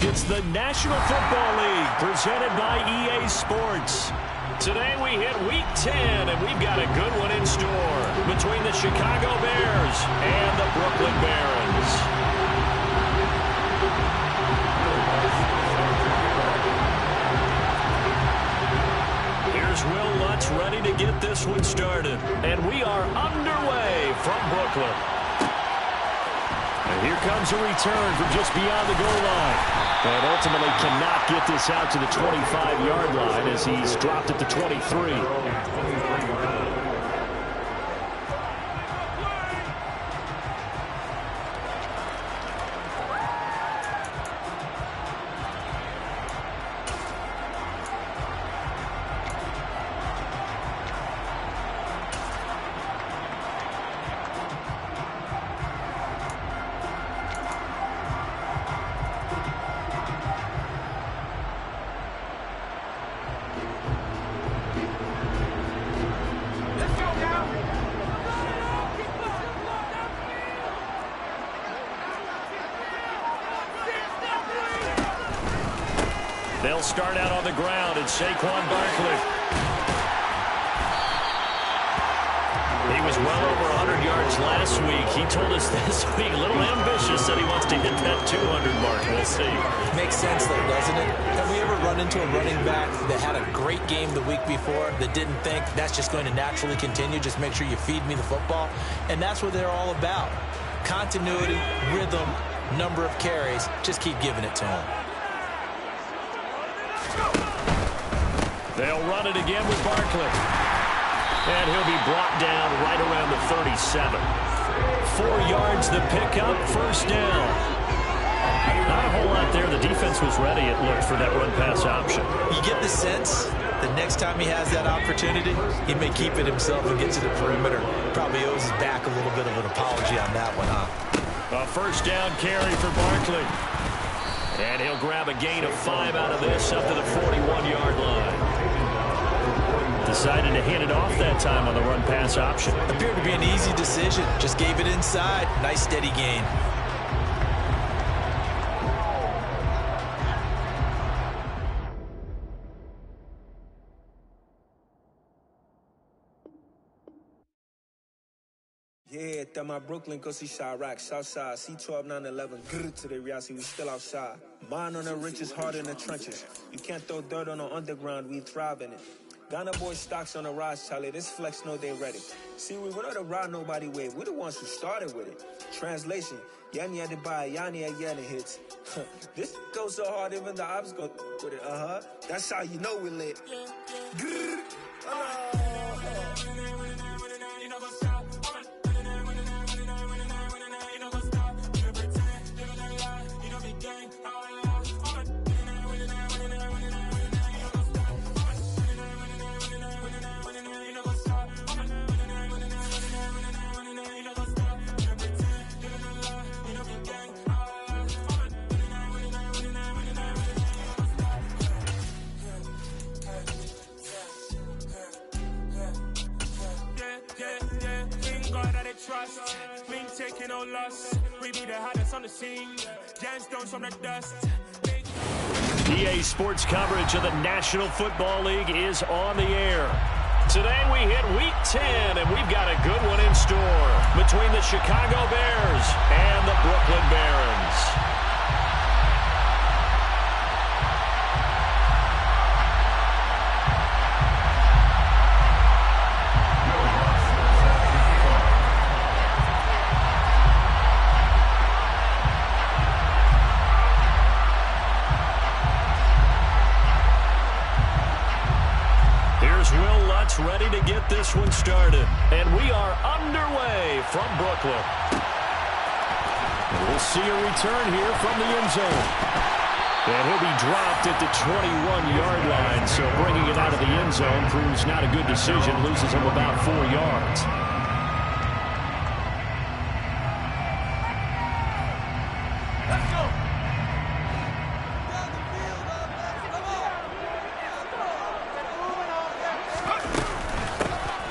It's the National Football League presented by EA Sports. Today we hit Week 10, and we've got a good one in store between the Chicago Bears and the Brooklyn Barons. Here's Will Lutz ready to get this one started, and we are underway from Brooklyn. And here comes a return from just beyond the goal line. And ultimately cannot get this out to the 25-yard line as he's dropped at the 23. They'll start out on the ground, and Saquon Barkley. He was well over 100 yards last week. He told us this week, a little ambitious, said he wants to hit that 200 mark. We'll see. Makes sense, though, doesn't it? Have we ever run into a running back that had a great game the week before that didn't think that's just going to naturally continue? Just make sure you feed me the football. And that's what they're all about. Continuity, rhythm, number of carries. Just keep giving it to him. They'll run it again with Barkley. And he'll be brought down right around the 37. 4 yards the pickup, first down. Not a whole lot there. The defense was ready, it looked, for that run-pass option. You get the sense that next time he has that opportunity, he may keep it himself and get to the perimeter. Probably owes his back a little bit of an apology on that one, huh? A first down carry for Barkley. And he'll grab a gain of 5 out of this up to the 41-yard line. Decided to hand it off that time on the run-pass option. Appeared to be an easy decision. Just gave it inside. Nice steady gain. Yeah, that my Brooklyn, go see Chirac, Southside, C12, 911, good to the reality, we still outside. Mine on the riches, hard in the trenches. You can't throw dirt on the underground, we thrive in it. Ghana boy stocks on the rise, Charlie, this flex know they ready. See, we were not to ride nobody wave, we the ones who started with it. Translation, Yanni had to buy, Yanni had Yanni hits. This goes so hard, even the ops go with it, That's how you know we lit. Trust, we ain't taking no loss. We be the hottest on the scene. Gemstones from the dust. EA Sports coverage of the National Football League is on the air. Today we hit Week 10, and we've got a good one in store between the Chicago Bears and the Brooklyn Barons. Ready to get this one started. And we are underway from Brooklyn. And we'll see a return here from the end zone. And he'll be dropped at the 21-yard line. So bringing it out of the end zone proves not a good decision. Loses him about 4 yards.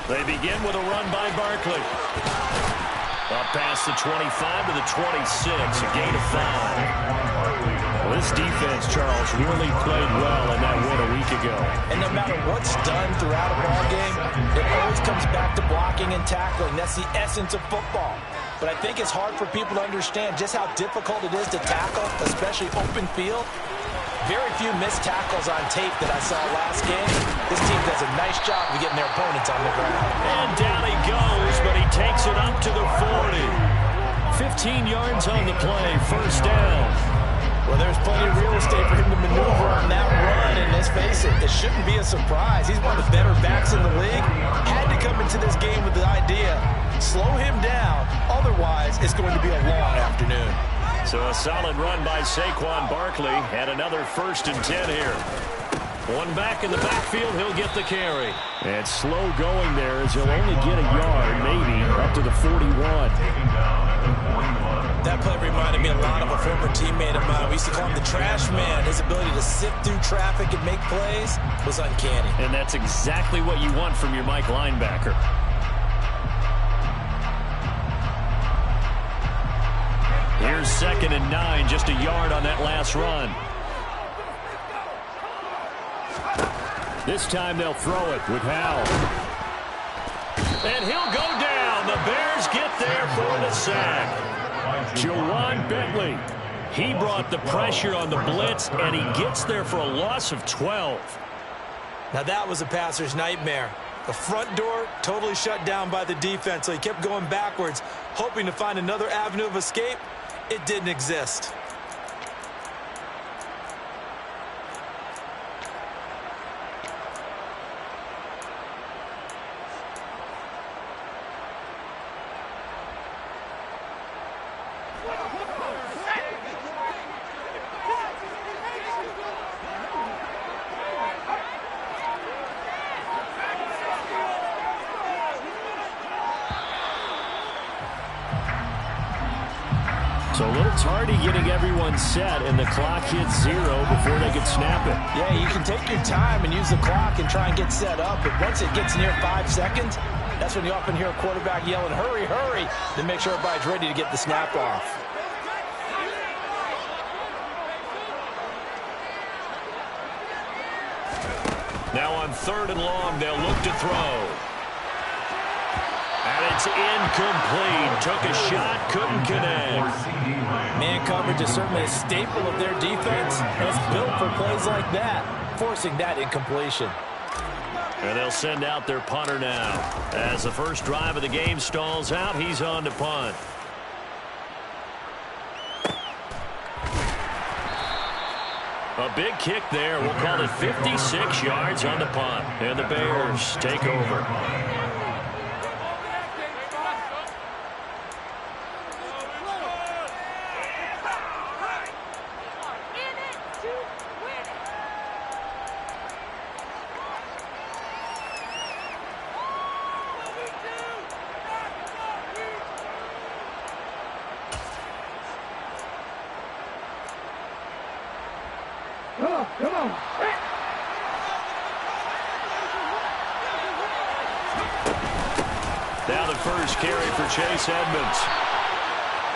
They begin with a run by Barkley. Up past the 25 to the 26, a gain of 5. Well, this defense, Charles, really played well in that win a week ago. And no matter what's done throughout a ball game, it always comes back to blocking and tackling. That's the essence of football. But I think it's hard for people to understand just how difficult it is to tackle, especially open field. Very few missed tackles on tape that I saw last game. This team does a nice job of getting their opponents on the ground. And down he goes, but he takes it up to the 40. 15 yards on the play, first down. Well, there's plenty of real estate for him to maneuver on that run, and let's face it, it shouldn't be a surprise. He's one of the better backs in the league. Had to come into this game with the idea, slow him down, otherwise it's going to be a long afternoon. So a solid run by Saquon Barkley, and another 1st and 10 here. One back in the backfield, he'll get the carry. And slow going there as he'll only get a yard, maybe, up to the 41. That play reminded me a lot of a former teammate of mine. We used to call him the trash man. His ability to sift through traffic and make plays was uncanny. And that's exactly what you want from your Mike linebacker. Here's 2nd and 9, just a yard on that last run. This time they'll throw it with Howell. And he'll go down. The Bears get there for the sack. Jawan Bentley, he brought the pressure on the blitz, and he gets there for a loss of 12. Now that was a passer's nightmare. The front door totally shut down by the defense, so he kept going backwards, hoping to find another avenue of escape. It didn't exist. So a little tardy getting everyone set, and the clock hits 0 before they can snap it. Yeah, you can take your time and use the clock and try and get set up, but once it gets near 5 seconds, that's when you often hear a quarterback yelling, hurry, hurry, to make sure everybody's ready to get the snap off. Now on 3rd and long, they'll look to throw. And it's incomplete. Took a shot, couldn't connect. Man coverage is certainly a staple of their defense. It's built for plays like that, forcing that incompletion. And they'll send out their punter now. As the first drive of the game stalls out, he's on to punt. A big kick there. We'll call it 56 yards on the punt. And the Bears take over. Come on. Now the first carry for Chase Edmonds.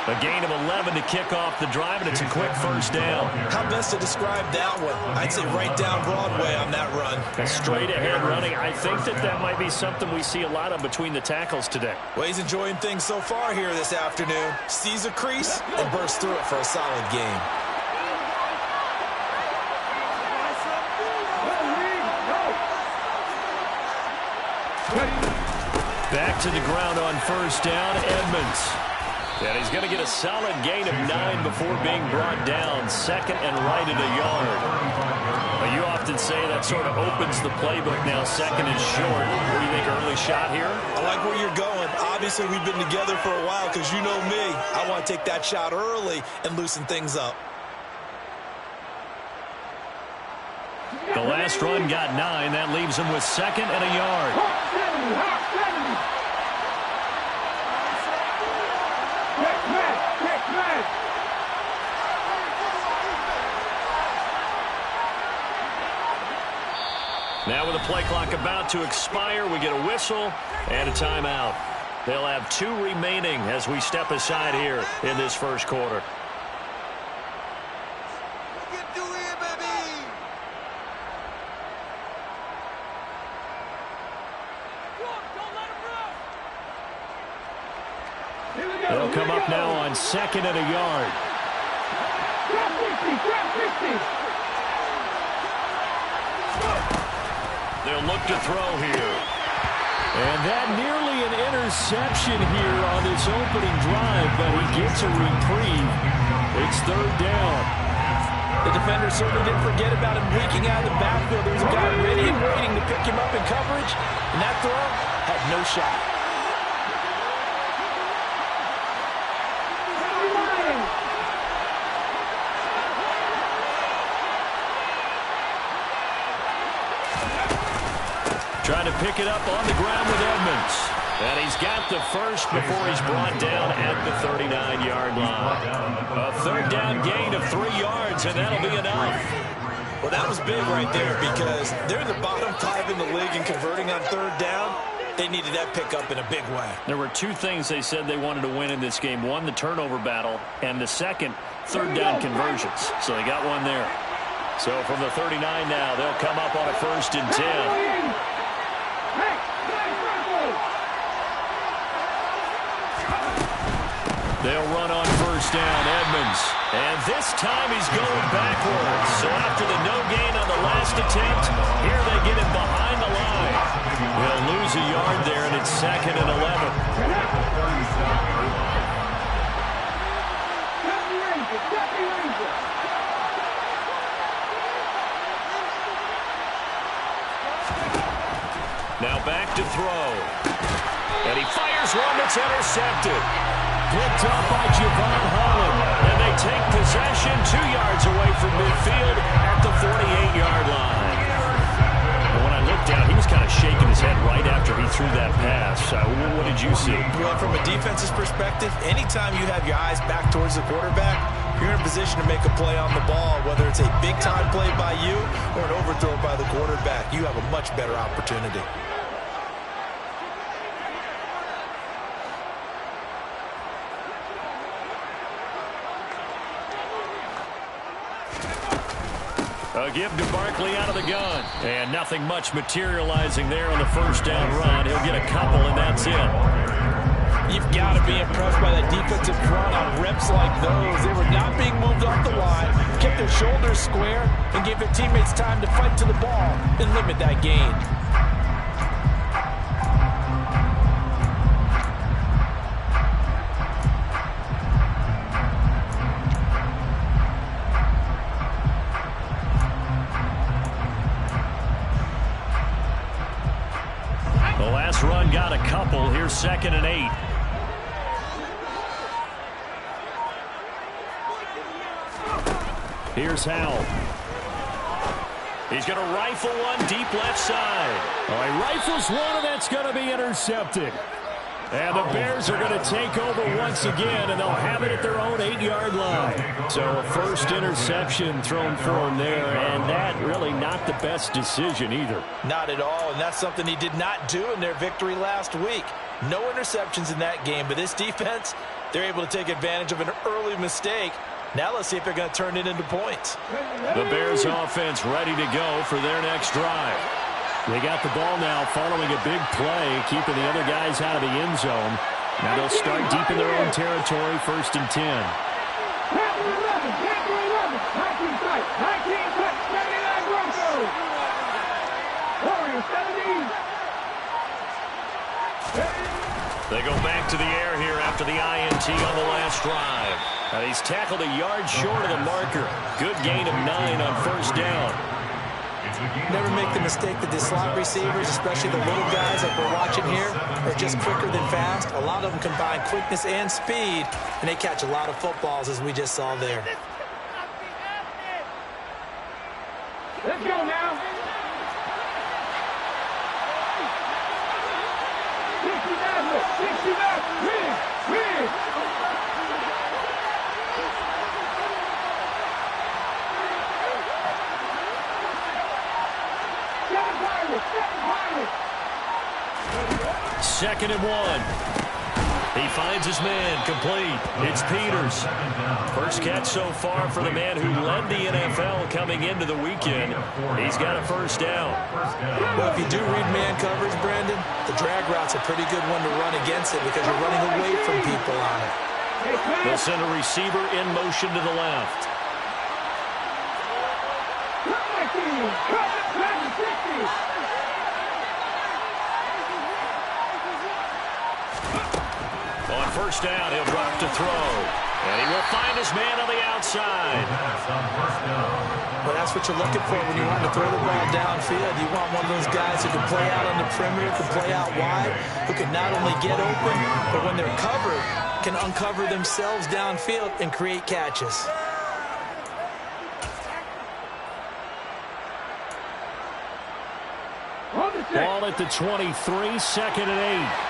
A gain of 11 to kick off the drive, and it's a quick first down. How best to describe that one? I'd say right down Broadway on that run. A straight ahead running. I think that might be something we see a lot of between the tackles today. Well, he's enjoying things so far here this afternoon. Sees a crease and bursts through it for a solid game. Back to the ground on first down, Edmonds. And he's going to get a solid gain of 9 before being brought down. 2nd and right at a yard. Well, you often say that sort of opens the playbook now. 2nd and short. What do you think, early shot here? I like where you're going. Obviously, we've been together for a while because you know me. I want to take that shot early and loosen things up. The last run got 9. That leaves him with 2nd and a yard. Now with the play clock about to expire, we get a whistle and a timeout. They'll have 2 remaining as we step aside here in this first quarter. They'll come up now on 2nd and a yard. Drop 50, drop 50. They'll look to throw here. And that nearly an interception here on this opening drive, but he gets a reprieve. It's 3rd down. The defender certainly didn't forget about him leaking out of the backfield. There was a guy ready and waiting to pick him up in coverage, and that throw had no shot. Trying to pick it up on the ground with Edmonds. And he's got the first before he's brought down at the 39-yard line. A 3rd down gain of 3 yards, and that'll be enough. Well, that was big right there because they're the bottom 5 in the league in converting on 3rd down. They needed that pickup in a big way. There were 2 things they said they wanted to win in this game. One, the turnover battle, and the second, 3rd down conversions. So they got one there. So from the 39 now, they'll come up on a 1st and 10. They'll run on 1st down, Edmonds. And this time he's going backwards. So after the no gain on the last attempt, here they get him behind the line. They'll lose a yard there, and it's 2nd and 11. Now back to throw. And he fires one that's intercepted. Picked up by Javon Holland. And they take possession 2 yards away from midfield at the 48-yard line. And when I looked down, he was kind of shaking his head right after he threw that pass. What did you see? Well, from a defense's perspective, anytime you have your eyes back towards the quarterback, you're in a position to make a play on the ball, whether it's a big-time play by you or an overthrow by the quarterback. You have a much better opportunity. A give to Barkley out of the gun. And nothing much materializing there on the 1st down run. He'll get a couple, and that's it. You've got to be impressed by that defensive front on reps like those. They were not being moved off the line, kept their shoulders square, and gave their teammates time to fight to the ball and limit that gain. The last run got a couple. Here's 2nd and 8. Here's Howell. He's going to rifle one deep left side. Oh, he rifles one, and that's going to be intercepted. And the Bears are going to take over once again, and they'll have it at their own 8-yard line. So a first interception thrown for him there, and that really not the best decision either. Not at all, and that's something he did not do in their victory last week. No interceptions in that game, but this defense, they're able to take advantage of an early mistake. Now let's see if they're going to turn it into points. The Bears offense ready to go for their next drive. They got the ball now following a big play, keeping the other guys out of the end zone. Now they'll start deep in their own territory, 1st and 10. 19 touch, 79 Broncos. Warriors 17. They go back to the air here after the INT on the last drive. And he's tackled a yard short of the marker. Good gain of 9 on 1st down. Never make the mistake that the slot receivers, especially the little guys like we're watching here, are just quicker than fast. A lot of them combine quickness and speed, and they catch a lot of footballs, as we just saw there. Let's go now. 69, win. Second and 1. He finds his man, complete. It's Peters. First catch so far for the man who led the NFL coming into the weekend. He's got a first down. Well, if you do read man coverage, Brandon, the drag route's a pretty good one to run against it because you're running away from people on it. They'll send a receiver in motion to the left. On first down, he'll drop to throw. And he will find his man on the outside. Well, that's what you're looking for when you want to throw the ball downfield. You want one of those guys who can play out on the perimeter, can play out wide, who can not only get open, but when they're covered, can uncover themselves downfield and create catches. Ball at the 23, second and 8.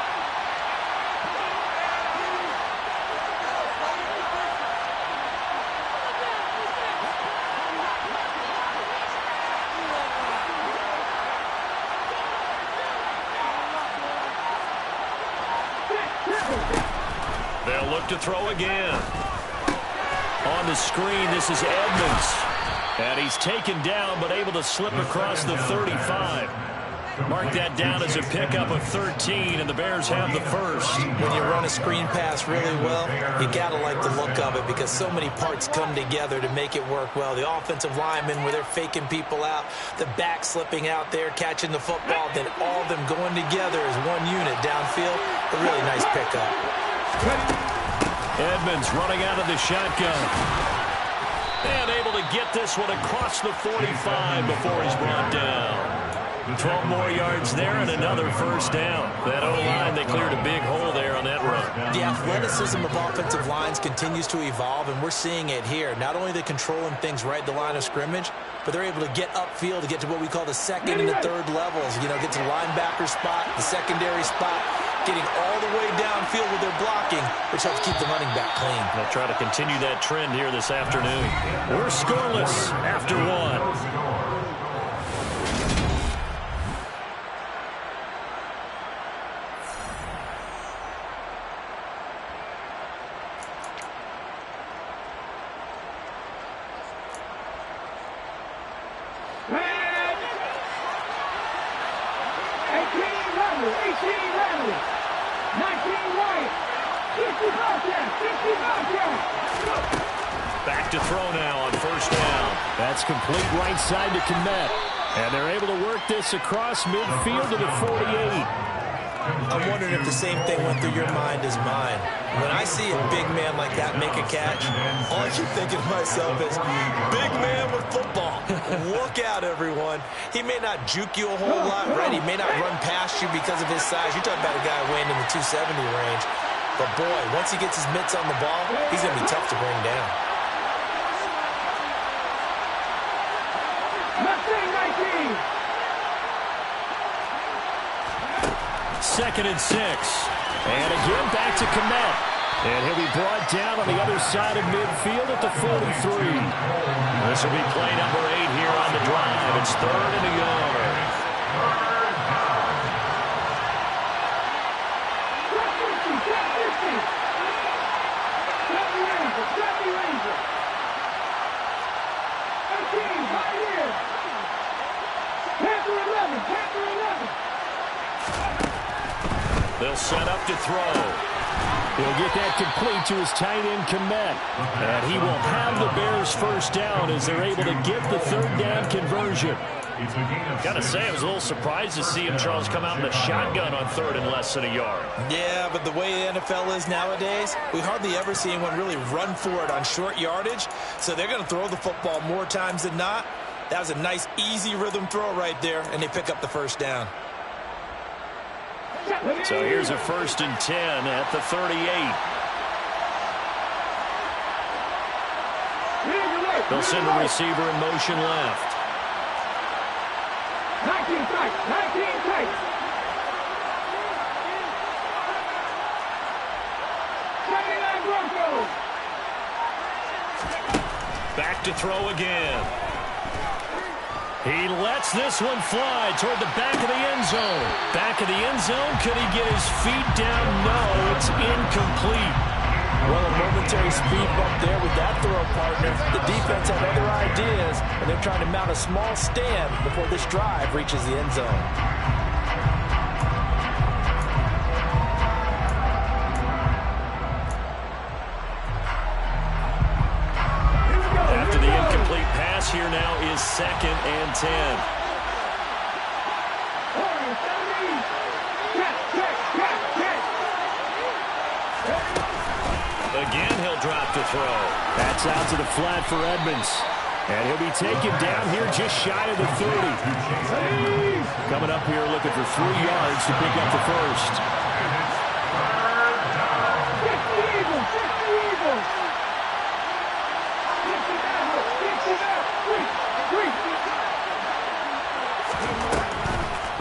They'll look to throw again. On the screen, this is Edmonds. And he's taken down, but able to slip across the 35. Mark that down as a pickup of 13, and the Bears have the first. When you run a screen pass really well, you got to like the look of it because so many parts come together to make it work well. The offensive linemen, where they're faking people out, the back slipping out there, catching the football, then all of them going together as one unit downfield. A really nice pickup. Edmonds running out of the shotgun. And able to get this one across the 45 before he's brought down. 12 more yards there and another first down. That O-line, they cleared a big hole there on that run. The athleticism of offensive lines continues to evolve, and we're seeing it here. Not only are they controlling things right at the line of scrimmage, but they're able to get upfield to get to what we call the second and the third levels. You know, get to the linebacker spot, the secondary spot, getting all the way downfield with their blocking, which helps keep the running back clean. They'll try to continue that trend here this afternoon. We're scoreless after one. Back to throw now on first down. That's complete right side to Kmet. And they're able to work this across midfield to the 48. I'm wondering if the same thing went through your mind as mine. When I see a big man like that make a catch, all I keep thinking to myself is, big man with football. Look out, everyone. He may not juke you a whole lot, right? He may not run past you because of his size. You're talking about a guy weighing in the 270 range. But, boy, once he gets his mitts on the ball, he's going to be tough to bring down. Second and 6. And again back to Kmet. And he'll be brought down on the other side of midfield at the 43. This will be play number 8 here on the drive. It's third and a yard. They'll set up to throw. He'll get that complete to his tight end, Kmet. And he will have the Bears first down as they're able to get the third down conversion. Got to say, I was a little surprised to see him, Charles, come out in a shotgun on third and less than a yard. Yeah, but the way the NFL is nowadays, we hardly ever see anyone really run for it on short yardage. So they're going to throw the football more times than not. That was a nice, easy rhythm throw right there, and they pick up the first down. So here's a 1st and 10 at the 38. They'll send a receiver in motion left. 19 tight, 19 tight. Back to throw again. He lets this one fly toward the back of the end zone. Back of the end zone. Could he get his feet down? No, it's incomplete. Well, a momentary speed bump there with that throw, partner. The defense had other ideas, and they're trying to mount a small stand before this drive reaches the end zone. After the incomplete pass, here now is 2nd and 10. Again, he'll drop the throw. That's out to the flat for Edmonds. And he'll be taken down here just shy of the 30. Coming up here looking for 3 yards to pick up the first.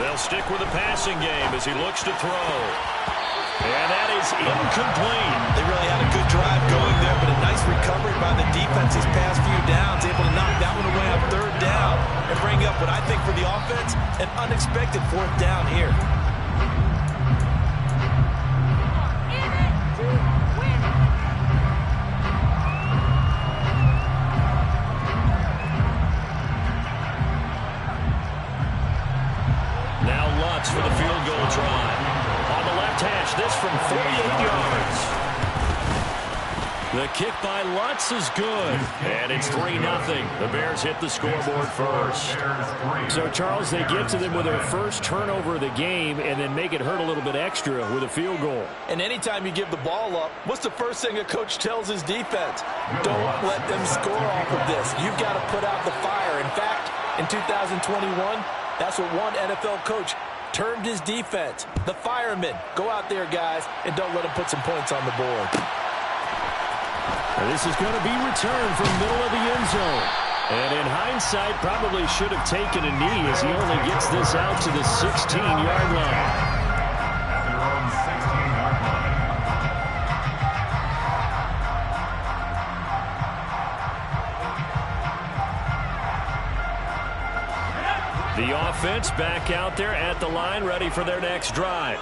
They'll stick with the passing game as he looks to throw. And that is incomplete. They really had a good drive going there, but a nice recovery by the defense these past few downs, able to knock that one away on 3rd down and bring up what I think for the offense, an unexpected 4th down here. Now Lutz for the field goal try. On the left hash, this from 48 yards. The kick by Lutz is good. And it's 3-0. The Bears hit the scoreboard first. So, Charles, they get to them with their first turnover of the game and then make it hurt a little bit extra with a field goal. And anytime you give the ball up, what's the first thing a coach tells his defense? Don't let them score off of this. You've got to put out the fire. In fact, in 2021, that's what one NFL coach termed his defense. The firemen. Go out there, guys, and don't let them put some points on the board. This is going to be returned from middle of the end zone. And in hindsight, probably should have taken a knee as he only gets this out to the 16-yard line. The offense back out there at the line, ready for their next drive.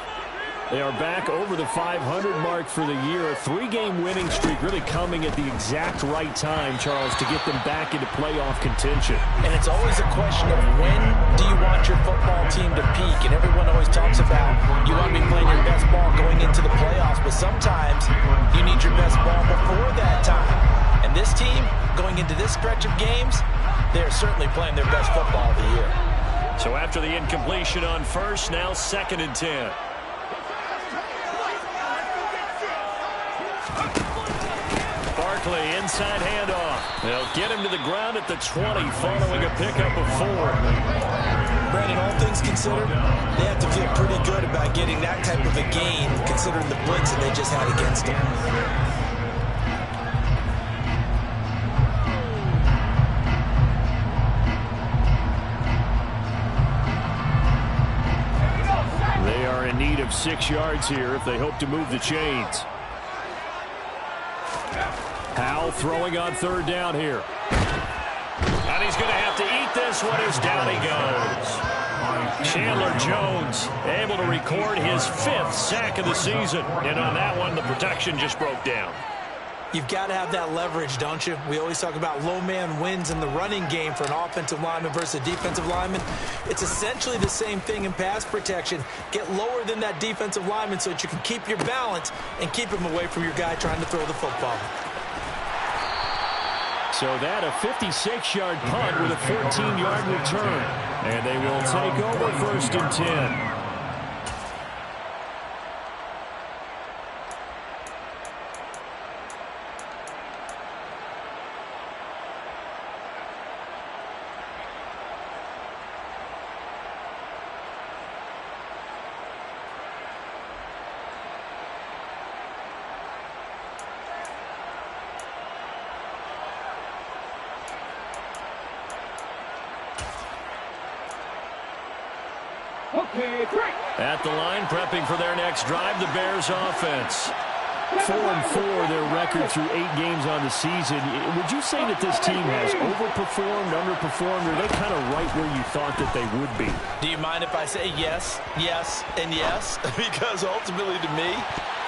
They are back over the 500 mark for the year. A 3-game winning streak really coming at the exact right time, Charles, to get them back into playoff contention. And it's always a question of when do you want your football team to peak? And everyone always talks about you want to be playing your best ball going into the playoffs, but sometimes you need your best ball before that time. And this team, going into this stretch of games, they're certainly playing their best football of the year. So after the incompletion on first, now 2nd and 10. Barkley, inside handoff. They'll get him to the ground at the 20 following a pickup of 4. Brandon, all things considered, they have to feel pretty good about getting that type of a gain considering the blitz that they just had against them. They are in need of 6 yards here if they hope to move the chains. Howell throwing on 3rd down here. And he's going to have to eat this one as down he goes. Chandler Jones able to record his 5th sack of the season. And on that one, the protection just broke down. You've got to have that leverage, don't you? We always talk about low man wins in the running game for an offensive lineman versus a defensive lineman. It's essentially the same thing in pass protection. Get lower than that defensive lineman so that you can keep your balance and keep him away from your guy trying to throw the football. So that a 56-yard punt with a 14-yard return. And they will take over 1st and 10. Okay, great. At the line, prepping for their next drive, the Bears offense. 4-4, their record through 8 games on the season. Would you say that this team has overperformed, underperformed, or are they kind of right where you thought that they would be? Do you mind if I say yes, yes, and yes? Because ultimately to me,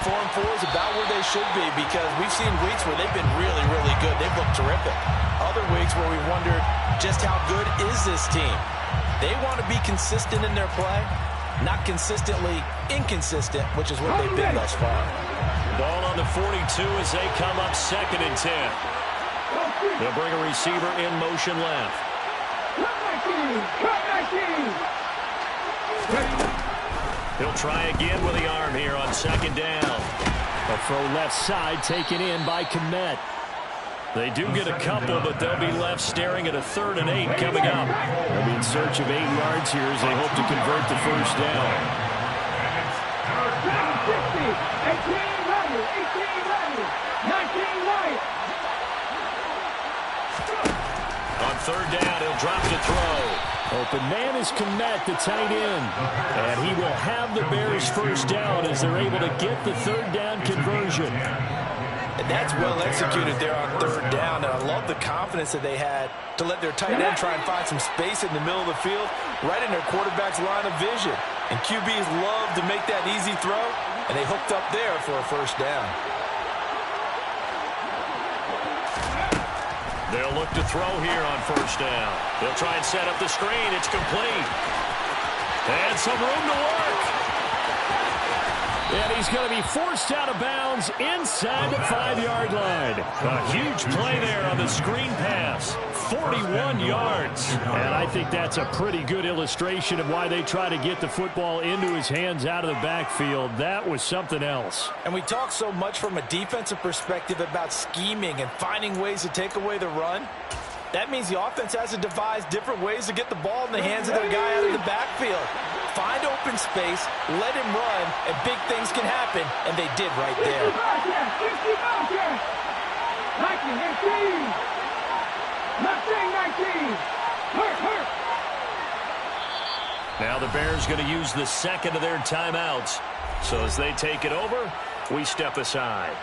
4-4 is about where they should be, because we've seen weeks where they've been really, really good. They've looked terrific. Other weeks where we wondered just how good is this team. They want to be consistent in their play, not consistently inconsistent, which is what they've been thus far. Ball on the 42 as they come up 2nd and 10. They'll bring a receiver in motion left. He'll try again with the arm here on 2nd down. A throw left side taken in by Kmet. They do get a couple, but they'll be left staring at a 3rd and 8 coming up. They'll be in search of 8 yards here as they hope to convert the first down. 18 ready, 18 ready, 19 right. On 3rd down, he'll drop to throw. Open man is Kmet, the tight end. And he will have the Bears first down as they're able to get the 3rd down conversion. And that's well executed there on 3rd down. And I love the confidence that they had to let their tight end try and find some space in the middle of the field, right in their quarterback's line of vision. And QBs love to make that easy throw, and they hooked up there for a first down. They'll look to throw here on 1st down. They'll try and set up the screen. It's complete. And some room to work. And he's going to be forced out of bounds inside the 5-yard line. A huge play there on the screen pass. 41 yards. And I think that's a pretty good illustration of why they try to get the football into his hands out of the backfield. That was something else. And we talk so much from a defensive perspective about scheming and finding ways to take away the run. That means the offense has to devise different ways to get the ball in the hands of their guy out of the backfield. Find open space, let him run, and big things can happen, and they did right there. 19. Hurt. Now the Bears going to use the 2nd of their timeouts. So as they take it over, we step aside.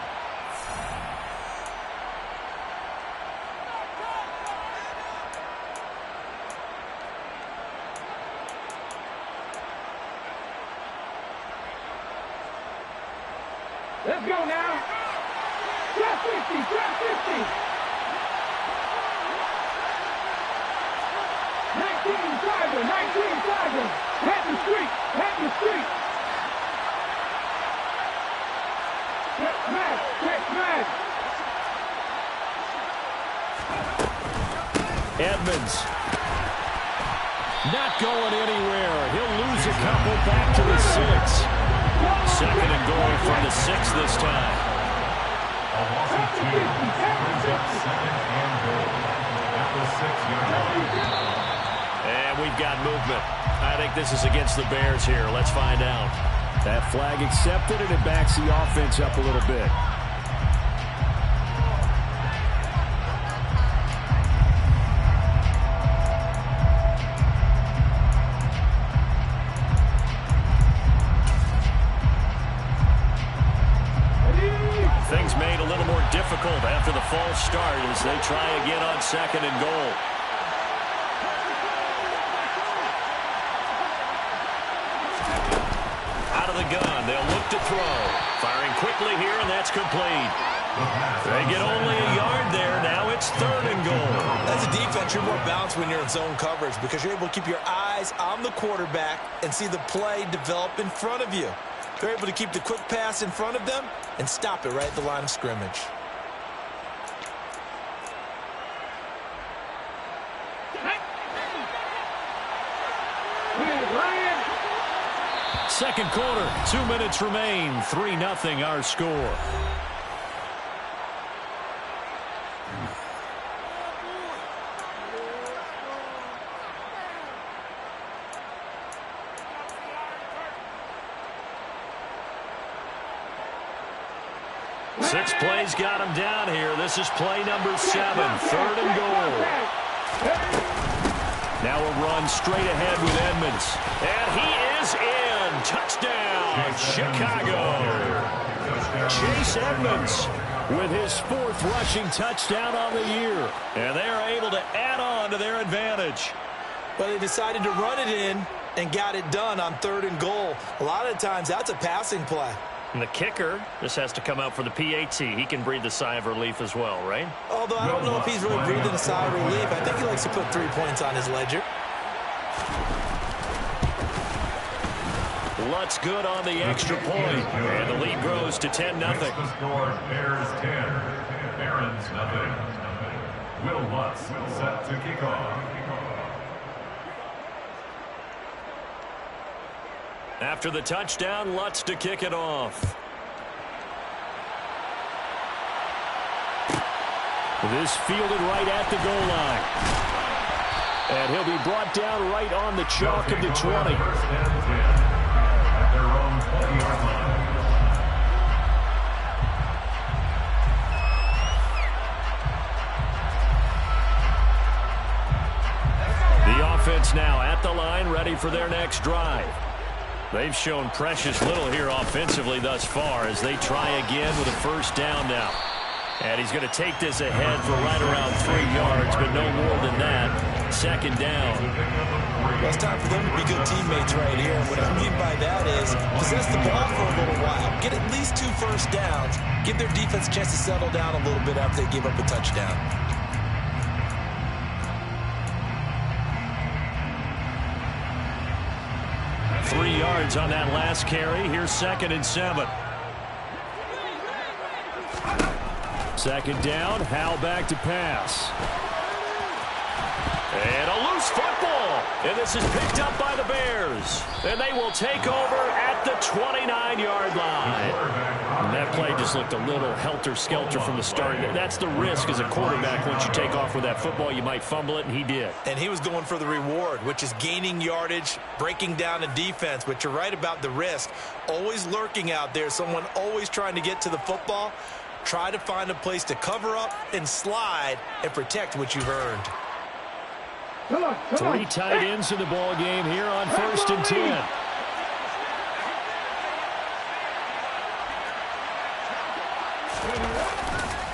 Let's go now. Drop 50, drop 50. 19-5, 19-5. Head the street. Get smash. Edmonds. Not going anywhere. He'll lose a couple back to the 6. 2nd and goal from the 6 this time. And we've got movement. I think this is against the Bears here. Let's find out. That flag accepted, and it backs the offense up a little bit. Things made a little more difficult after the false start as they try again on 2nd and goal. Out of the gun, they'll look to throw. Firing quickly here, and that's complete. They get only a yard there. Now it's 3rd and goal. As a defense, you're more balanced when you're in zone coverage because you're able to keep your eyes on the quarterback and see the play develop in front of you. They're able to keep the quick pass in front of them and stop it right at the line of scrimmage. Second quarter, 2 minutes remain. 3-0 our score. Six plays got him down here. This is play number 7, 3rd and goal. Now a run straight ahead with Edmonds. And he is in. Touchdown, Chicago. Chase Edmonds with his 4th rushing touchdown on the year. And they are able to add on to their advantage. Well, they decided to run it in and got it done on 3rd and goal. A lot of times, that's a passing play. And the kicker just has to come out for the PAT. He can breathe a sigh of relief as well, right? Although I don't know if he's really breathing a sigh of relief. I think he likes to put 3 points on his ledger. Lutz good on the extra point. And the lead grows to 10-0. Bears 10, Barons nothing. Will Lutz set to kick off. After the touchdown, Lutz to kick it off. This fielded right at the goal line. And he'll be brought down right on the chalk of the 20. At their own 20-yard line. The offense now at the line, ready for their next drive. They've shown precious little here offensively thus far as they try again with a 1st down now. And he's going to take this ahead for right around 3 yards, but no more than that. 2nd down. Well, it's time for them to be good teammates right here. And what I mean by that is possess the ball for a little while. Get at least 2 first downs. Give their defense a chance to settle down a little bit after they give up a touchdown. Three yards on that last carry. Here's 2nd and 7. 2nd down. Howell back to pass. And a loose football. And this is picked up by the Bears. And they will take over at the 29-yard line. And that play just looked a little helter-skelter from the start. That's the risk as a quarterback. Once you take off with that football, you might fumble it, and he did. And he was going for the reward, which is gaining yardage, breaking down a defense. But you're right about the risk. Always lurking out there. Someone always trying to get to the football. Try to find a place to cover up and slide and protect what you've earned. 3 tight ends in the ball game here on 1st and 10.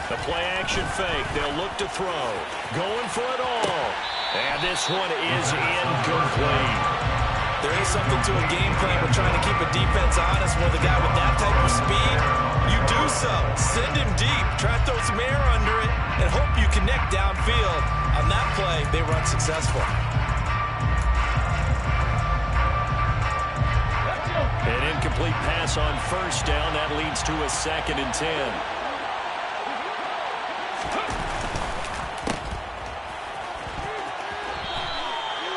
The play action fake. They'll look to throw. Going for it all. And this one is incomplete. There is something to a game plan with trying to keep a defense honest with a guy with that type of speed. You do so. Send him deep. Try to throw some air under it and hope you connect downfield. On that play, they run successful. An incomplete pass on 1st down. That leads to a 2nd and 10.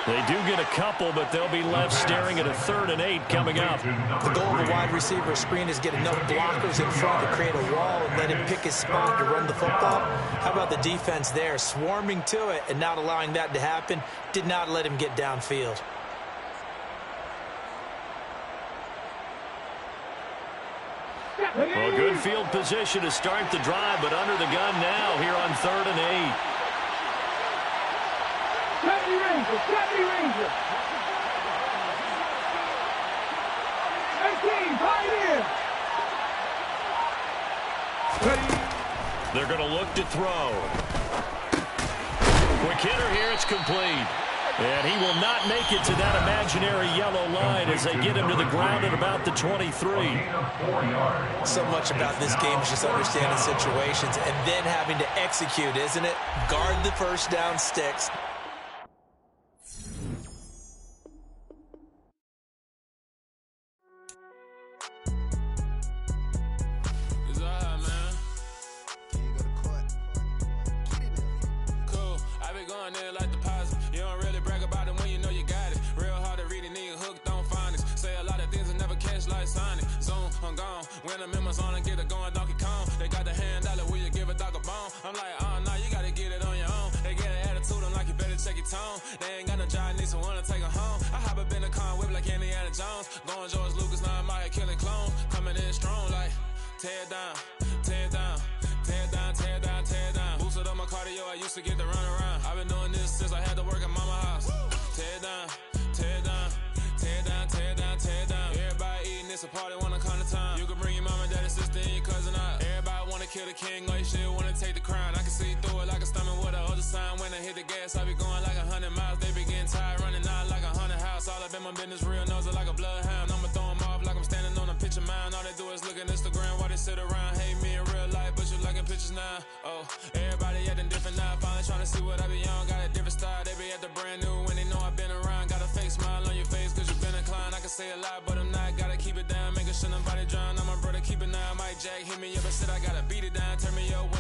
They do get a couple, but they'll be left staring at a 3rd and 8 coming up. The goal of a wide receiver screen is get enough blockers in front to create a wall and let him pick his spot to run the football. How about the defense there, swarming to it and not allowing that to happen? Did not let him get downfield. Well, good field position to start the drive, but under the gun now here on 3rd and 8. Safety Ranger. 18, tight end. They're going to look to throw. Quick hitter here, it's complete. And he will not make it to that imaginary yellow line as they get him to the ground at about the 23. So much about this game is just understanding situations and then having to execute, isn't it? Guard the 1st down sticks. When I'm in my zone and get it going Donkey Kong, they got the hand dollar, will you give a dog a bone? I'm like, oh no, you gotta get it on your own. They get an attitude, I'm like, you better check your tone. They ain't got no job, need someone to take her home. I hop up in the car, whip like Indiana Jones. Going George Lucas, now I'm out here killing clones. Coming in strong like, tear it down, tear it down, tear it down, tear it down, tear it down. Boosted up my cardio, I used to get to run around. I've been doing this since I had to work at mama house. Tear it down, tear it down, tear it down, tear it down, tear it down. Everybody eating, it's a party, wanna come to time. You can bring your mama, daddy, sister, and your cousin. kill the king, like shit, wanna take the crown. I can see through it like a stomach with a other sign. When I hit the gas, I be going like 100 miles. They be getting tired, running out like a 100 house. All up in my business, real nose like a bloodhound. I'ma throw 'em off like I'm standing on a picture mound. All they do is look at Instagram while they sit around. Hate me in real life, but you liking pictures now. Oh, everybody acting different now. Finally trying to see what I be on. Got a different style, they be at the brand new when they know I've been around. Got a fake smile on your face cause you been inclined. I can say a lot, but I'm not. Gotta keep it down, making sure nobody drown. I'm my brother, keep it now. Mike Jack hit me up and said I gotta beat it down. Turn me up